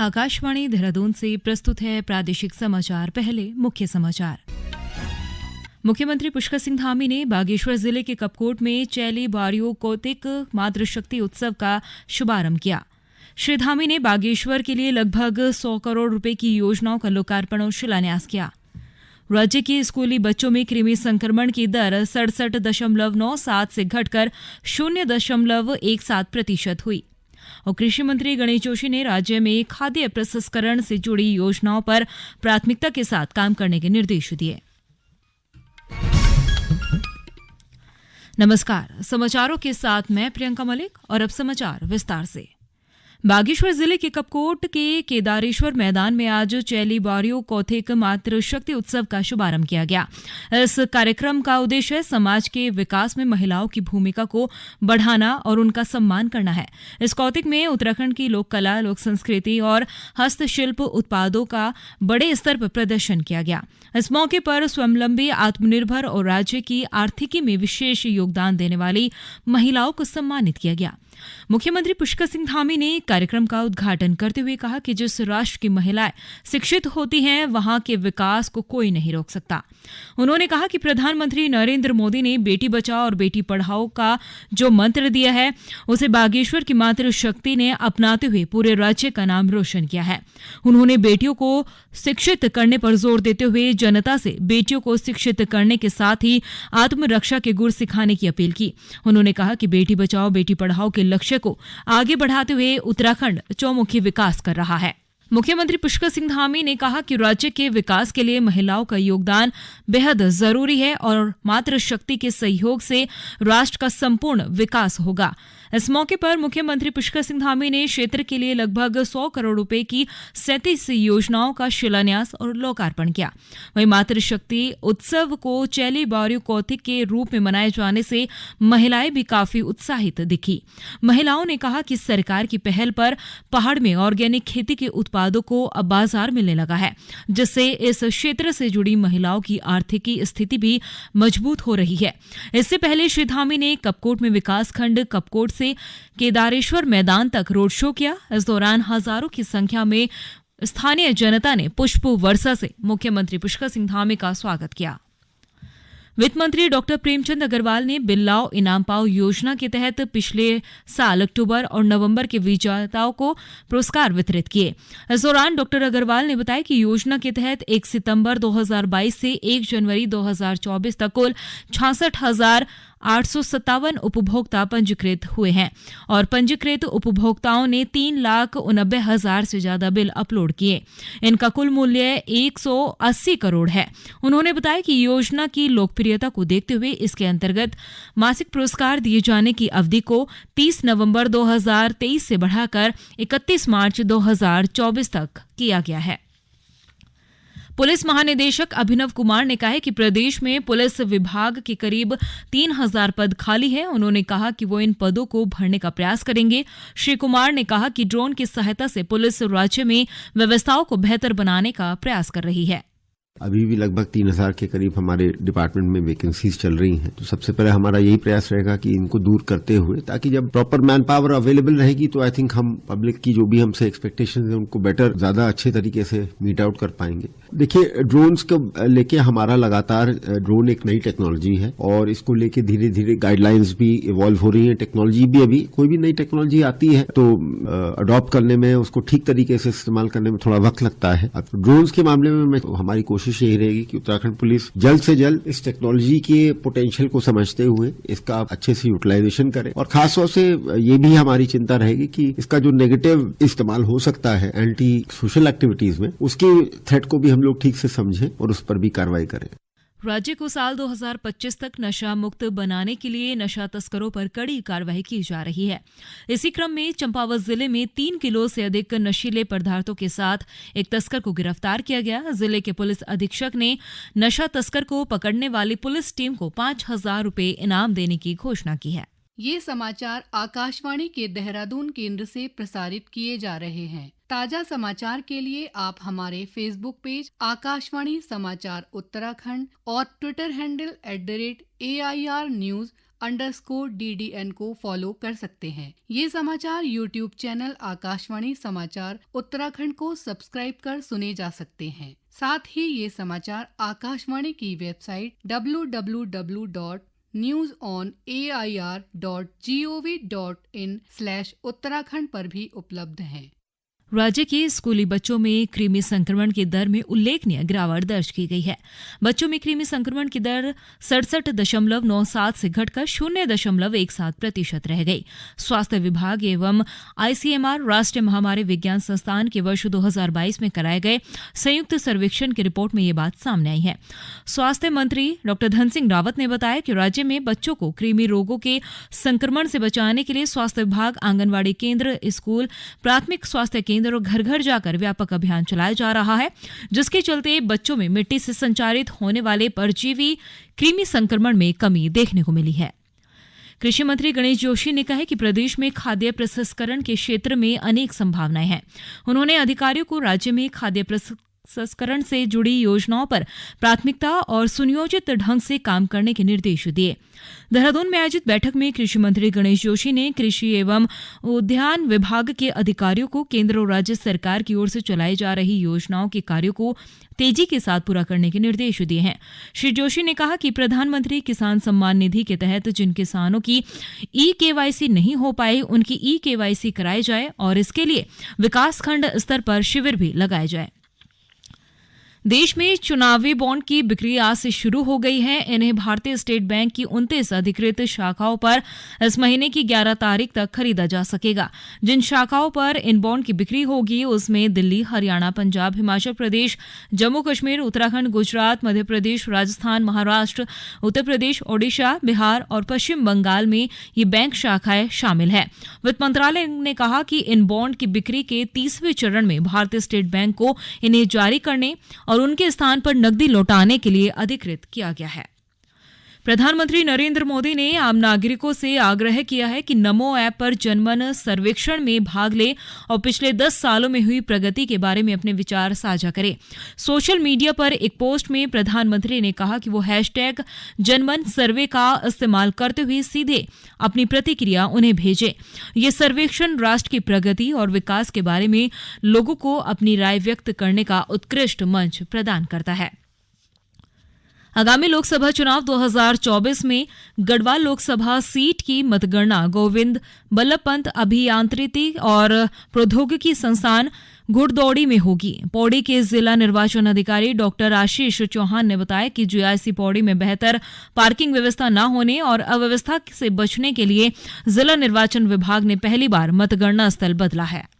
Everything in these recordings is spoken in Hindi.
आकाशवाणी देहरादून से प्रस्तुत है प्रादेशिक समाचार। पहले मुख्य समाचार। मुख्यमंत्री पुष्कर सिंह धामी ने बागेश्वर जिले के कपकोट में चैली बारियो कौतिक मातृशक्ति उत्सव का शुभारंभ किया। श्री धामी ने बागेश्वर के लिए लगभग 100 करोड़ रुपए की योजनाओं का लोकार्पण और शिलान्यास किया। राज्य के स्कूली बच्चों में कृमि संक्रमण की दर 67.97 से घटकर 0.17% हुई। और कृषि मंत्री गणेश जोशी ने राज्य में खाद्य प्रसंस्करण से जुड़ी योजनाओं पर प्राथमिकता के साथ काम करने के निर्देश दिए। नमस्कार, समाचारों के साथ मैं प्रियंका मलिक और अब समाचार विस्तार से। बागेश्वर जिले के कपकोट के केदारेश्वर मैदान में आज चैली बारियो कौतिक मातृशक्ति उत्सव का शुभारंभ किया गया। इस कार्यक्रम का उद्देश्य समाज के विकास में महिलाओं की भूमिका को बढ़ाना और उनका सम्मान करना है। इस कौतिक में उत्तराखंड की लोक कला, लोक संस्कृति और हस्तशिल्प उत्पादों का बड़े स्तर पर प्रदर्शन किया गया। इस मौके पर स्वावलंबी, आत्मनिर्भर और राज्य की आर्थिकी में विशेष योगदान देने वाली महिलाओं को सम्मानित किया गया। मुख्यमंत्री पुष्कर सिंह धामी ने कार्यक्रम का उद्घाटन करते हुए कहा कि जिस राष्ट्र की महिलाएं शिक्षित होती हैं, वहां के विकास को कोई नहीं रोक सकता। उन्होंने कहा कि प्रधानमंत्री नरेंद्र मोदी ने बेटी बचाओ और बेटी पढ़ाओ का जो मंत्र दिया है, उसे बागेश्वर की मातृशक्ति ने अपनाते हुए पूरे राज्य का नाम रोशन किया है। उन्होंने बेटियों को शिक्षित करने पर जोर देते हुए जनता से बेटियों को शिक्षित करने के साथ ही आत्मरक्षा के गुर सिखाने की अपील की। उन्होंने कहा कि बेटी बचाओ बेटी पढ़ाओ के लक्ष्य को आगे बढ़ाते हुए उत्तराखंड चौमुखी विकास कर रहा है। मुख्यमंत्री पुष्कर सिंह धामी ने कहा कि राज्य के विकास के लिए महिलाओं का योगदान बेहद जरूरी है और मातृशक्ति के सहयोग से राष्ट्र का संपूर्ण विकास होगा। इस मौके पर मुख्यमंत्री पुष्कर सिंह धामी ने क्षेत्र के लिए लगभग 100 करोड़ रुपए की 37 योजनाओं का शिलान्यास और लोकार्पण किया। वहीं मातृशक्ति उत्सव को चैली बारियो कौतिक के रूप में मनाए जाने से महिलाएं भी काफी उत्साहित दिखी। महिलाओं ने कहा कि सरकार की पहल पर पहाड़ में ऑर्गेनिक खेती के उत्पादों को अब बाजार मिलने लगा है, जिससे इस क्षेत्र से जुड़ी महिलाओं की आर्थिकी स्थिति भी मजबूत हो रही है। इससे पहले श्री धामी ने कपकोट में विकासखंड कपकोट से केदारेश्वर मैदान तक रोड शो किया। इस दौरान हजारों की संख्या में स्थानीय जनता ने पुष्प वर्षा से मुख्यमंत्री पुष्कर सिंह धामी का स्वागत किया। वित्त मंत्री डॉक्टर प्रेमचंद अग्रवाल ने बिल्लाओ इनाम पाओ योजना के तहत पिछले साल अक्टूबर और नवंबर के विजेताओं को पुरस्कार वितरित किए। इस दौरान डॉक्टर अग्रवाल ने बताया कि योजना के तहत 1 सितंबर 2022 से 1 जनवरी 2024 तक कुल 66,857 उपभोक्ता पंजीकृत हुए हैं और पंजीकृत उपभोक्ताओं ने 3,89,000 से ज्यादा बिल अपलोड किए। इनका कुल मूल्य 180 करोड़ है। उन्होंने बताया कि योजना की लोकप्रियता को देखते हुए इसके अंतर्गत मासिक पुरस्कार दिए जाने की अवधि को 30 नवंबर 2023 से बढ़ाकर 31 मार्च 2024 तक किया गया है। पुलिस महानिदेशक अभिनव कुमार ने कहा है कि प्रदेश में पुलिस विभाग के करीब 3,000 पद खाली हैं। उन्होंने कहा कि वो इन पदों को भरने का प्रयास करेंगे। श्री कुमार ने कहा कि ड्रोन की सहायता से पुलिस राज्य में व्यवस्थाओं को बेहतर बनाने का प्रयास कर रही है। अभी भी लगभग 3,000 के करीब हमारे डिपार्टमेंट में वैकेंसीज चल रही हैं। तो सबसे पहले हमारा यही प्रयास रहेगा कि इनको दूर करते हुए, ताकि जब प्रॉपर मैन पावर अवेलेबल रहेगी तो आई थिंक हम पब्लिक की जो भी हमसे एक्सपेक्टेशन है उनको बेटर, ज्यादा अच्छे तरीके से मीट आउट कर पाएंगे। देखिए, ड्रोन्स को लेके हमारा लगातार, ड्रोन एक नई टेक्नोलॉजी है और इसको लेके धीरे धीरे गाइडलाइंस भी इवॉल्व हो रही है। टेक्नोलॉजी भी, अभी कोई भी नई टेक्नोलॉजी आती है तो अडॉप्ट करने में, उसको ठीक तरीके से इस्तेमाल करने में थोड़ा वक्त लगता है। अब ड्रोन्स के मामले में हमारी कोशिश यही रहेगी कि उत्तराखंड पुलिस जल्द से जल्द इस टेक्नोलॉजी के पोटेंशियल को समझते हुए इसका अच्छे से यूटिलाइजेशन करे और खासतौर से ये भी हमारी चिंता रहेगी कि इसका जो नेगेटिव इस्तेमाल हो सकता है एंटी सोशल एक्टिविटीज में, उसकी थ्रेट को भी हम लोग ठीक से समझें और उस पर भी कार्रवाई करें। राज्य को साल 2025 तक नशा मुक्त बनाने के लिए नशा तस्करों पर कड़ी कार्रवाई की जा रही है। इसी क्रम में चंपावत जिले में 3 किलो से अधिक नशीले पदार्थों के साथ एक तस्कर को गिरफ्तार किया गया। जिले के पुलिस अधीक्षक ने नशा तस्कर को पकड़ने वाली पुलिस टीम को 5,000 रुपए इनाम देने की घोषणा की है। ये समाचार आकाशवाणी के देहरादून केंद्र से प्रसारित किए जा रहे हैं। ताजा समाचार के लिए आप हमारे फेसबुक पेज आकाशवाणी समाचार उत्तराखंड और Twitter handle @AIR News _DDN को फॉलो कर सकते हैं। ये समाचार YouTube चैनल आकाशवाणी समाचार उत्तराखंड को सब्सक्राइब कर सुने जा सकते हैं। साथ ही ये समाचार आकाशवाणी की वेबसाइट www.newsonair.gov.in/उत्तराखंड पर भी उपलब्ध हैं। राज्य के स्कूली बच्चों में कृमि संक्रमण की दर में उल्लेखनीय गिरावट दर्ज की गई है। बच्चों में कृमि संक्रमण की दर 67.97 से घटकर 0.17% रह गई। स्वास्थ्य विभाग एवं ICMR राष्ट्रीय महामारी विज्ञान संस्थान के वर्ष 2022 में कराए गए संयुक्त सर्वेक्षण की रिपोर्ट में ये बात सामने आई है। स्वास्थ्य मंत्री डॉ धन सिंह रावत ने बताया कि राज्य में बच्चों को कृमि रोगों के संक्रमण से बचाने के लिए स्वास्थ्य विभाग आंगनबाड़ी केंद्र, स्कूल, प्राथमिक स्वास्थ्य केंद्र और घर घर जाकर व्यापक अभियान चलाया जा रहा है, जिसके चलते बच्चों में मिट्टी से संचारित होने वाले परजीवी कृमि संक्रमण में कमी देखने को मिली है। कृषि मंत्री गणेश जोशी ने कहा कि प्रदेश में खाद्य प्रसंस्करण के क्षेत्र में अनेक संभावनाएं हैं। उन्होंने अधिकारियों को राज्य में खाद्य प्रसंस्करण से जुड़ी योजनाओं पर प्राथमिकता और सुनियोजित ढंग से काम करने के निर्देश दिए। देहरादून में आयोजित बैठक में कृषि मंत्री गणेश जोशी ने कृषि एवं उद्यान विभाग के अधिकारियों को केंद्र और राज्य सरकार की ओर से चलाई जा रही योजनाओं के कार्यों को तेजी के साथ पूरा करने के निर्देश दिए हैं। श्री जोशी ने कहा कि प्रधानमंत्री किसान सम्मान निधि के तहत जिन किसानों की KYC नहीं हो पाई, उनकी KYC कराई जाए और इसके लिए विकासखंड स्तर पर शिविर भी लगाए जाए। देश में चुनावी बॉन्ड की बिक्री आज से शुरू हो गई है। इन्हें भारतीय स्टेट बैंक की 29 अधिकृत शाखाओं पर इस महीने की 11 तारीख तक खरीदा जा सकेगा। जिन शाखाओं पर इन बॉन्ड की बिक्री होगी उसमें दिल्ली, हरियाणा, पंजाब, हिमाचल प्रदेश, जम्मू कश्मीर, उत्तराखंड, गुजरात, मध्य प्रदेश, राजस्थान, महाराष्ट्र, उत्तर प्रदेश, ओडिशा, बिहार और पश्चिम बंगाल में ये बैंक शाखाएं शामिल है। वित्त मंत्रालय ने कहा कि इन बॉन्ड की बिक्री के 30वें चरण में भारतीय स्टेट बैंक को इन्हें जारी करने और उनके स्थान पर नकदी लौटाने के लिए अधिकृत किया गया है। प्रधानमंत्री नरेंद्र मोदी ने आम नागरिकों से आग्रह किया है कि नमो ऐप पर जनमन सर्वेक्षण में भाग ले और पिछले 10 सालों में हुई प्रगति के बारे में अपने विचार साझा करें। सोशल मीडिया पर एक पोस्ट में प्रधानमंत्री ने कहा कि वो #जनमन सर्वे का इस्तेमाल करते हुए सीधे अपनी प्रतिक्रिया उन्हें भेजें। ये सर्वेक्षण राष्ट्र की प्रगति और विकास के बारे में लोगों को अपनी राय व्यक्त करने का उत्कृष्ट मंच प्रदान करता है। आगामी लोकसभा चुनाव 2024 में गढ़वाल लोकसभा सीट की मतगणना गोविंद बल्लभ पंत अभियांत्रिकी और प्रौद्योगिकी संस्थान घुड़दौड़ी में होगी। पौड़ी के जिला निर्वाचन अधिकारी डॉक्टर आशीष चौहान ने बताया कि GIC पौड़ी में बेहतर पार्किंग व्यवस्था न होने और अव्यवस्था से बचने के लिए जिला निर्वाचन विभाग ने पहली बार मतगणना स्थल बदला है।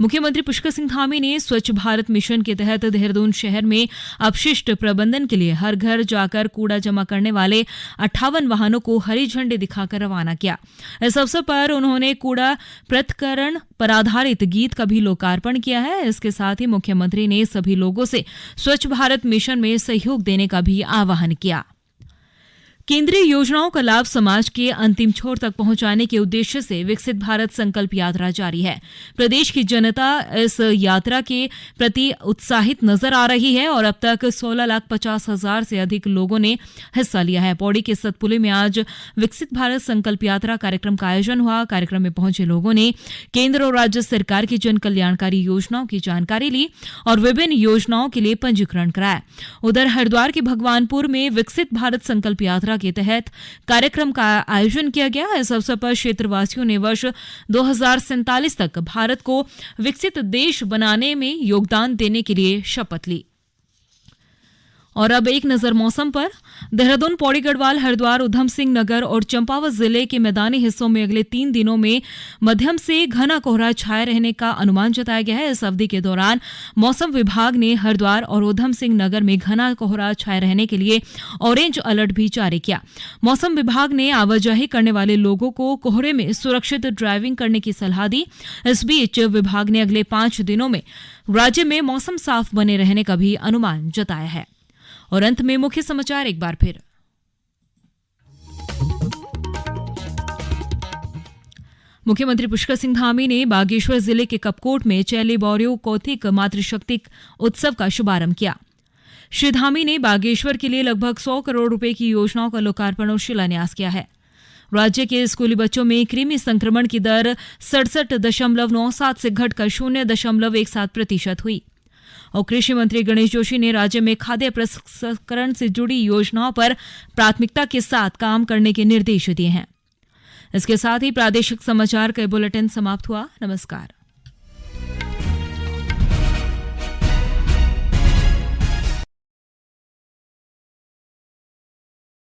मुख्यमंत्री पुष्कर सिंह धामी ने स्वच्छ भारत मिशन के तहत देहरादून शहर में अपशिष्ट प्रबंधन के लिए हर घर जाकर कूड़ा जमा करने वाले 58 वाहनों को हरी झंडी दिखाकर रवाना किया। इस अवसर पर उन्होंने कूड़ा पृथक्करण पर आधारित गीत का भी लोकार्पण किया है। इसके साथ ही मुख्यमंत्री ने सभी लोगों से स्वच्छ भारत मिशन में सहयोग देने का भी आह्वान किया। केंद्रीय योजनाओं का लाभ समाज के अंतिम छोर तक पहुंचाने के उद्देश्य से विकसित भारत संकल्प यात्रा जारी है। प्रदेश की जनता इस यात्रा के प्रति उत्साहित नजर आ रही है और अब तक 16,50,000 से अधिक लोगों ने हिस्सा लिया है। पौड़ी के सतपुली में आज विकसित भारत संकल्प यात्रा कार्यक्रम का आयोजन हुआ। कार्यक्रम में पहुंचे लोगों ने केंद्र और राज्य सरकार की जन कल्याणकारी योजनाओं की जानकारी ली और विभिन्न योजनाओं के लिए पंजीकरण कराया। उधर हरिद्वार के भगवानपुर में विकसित भारत संकल्प यात्रा के तहत कार्यक्रम का आयोजन किया गया। इस अवसर पर क्षेत्रवासियों ने वर्ष 2047 तक भारत को विकसित देश बनाने में योगदान देने के लिए शपथ ली। और अब एक नजर मौसम पर। देहरादून, पौड़ी, गढ़वाल, हरिद्वार, उधम सिंह नगर और चंपावत जिले के मैदानी हिस्सों में अगले 3 दिनों में मध्यम से घना कोहरा छाए रहने का अनुमान जताया गया है। इस अवधि के दौरान मौसम विभाग ने हरिद्वार और उधम सिंह नगर में घना कोहरा छाए रहने के लिए ऑरेंज अलर्ट भी जारी किया। मौसम विभाग ने आवाजाही करने वाले लोगों को कोहरे में सुरक्षित ड्राइविंग करने की सलाह दी। इस बीच विभाग ने अगले 5 दिनों में राज्य में मौसम साफ बने रहने का भी अनुमान जताया है। और अंत में मुख्य समाचार एक बार फिर। मुख्यमंत्री पुष्कर सिंह धामी ने बागेश्वर जिले के कपकोट में चैली बौरियो कौथिक मातृशक्ति उत्सव का शुभारंभ किया। श्री धामी ने बागेश्वर के लिए लगभग 100 करोड़ रुपए की योजनाओं का लोकार्पण और शिलान्यास किया है। राज्य के स्कूली बच्चों में कृमि संक्रमण की दर 67.97 से घटकर 0.17% हुई। और कृषि मंत्री गणेश जोशी ने राज्य में खाद्य प्रसंस्करण से जुड़ी योजनाओं पर प्राथमिकता के साथ काम करने के निर्देश दिए हैं। इसके साथ ही प्रादेशिक समाचार का बुलेटिन समाप्त हुआ। नमस्कार।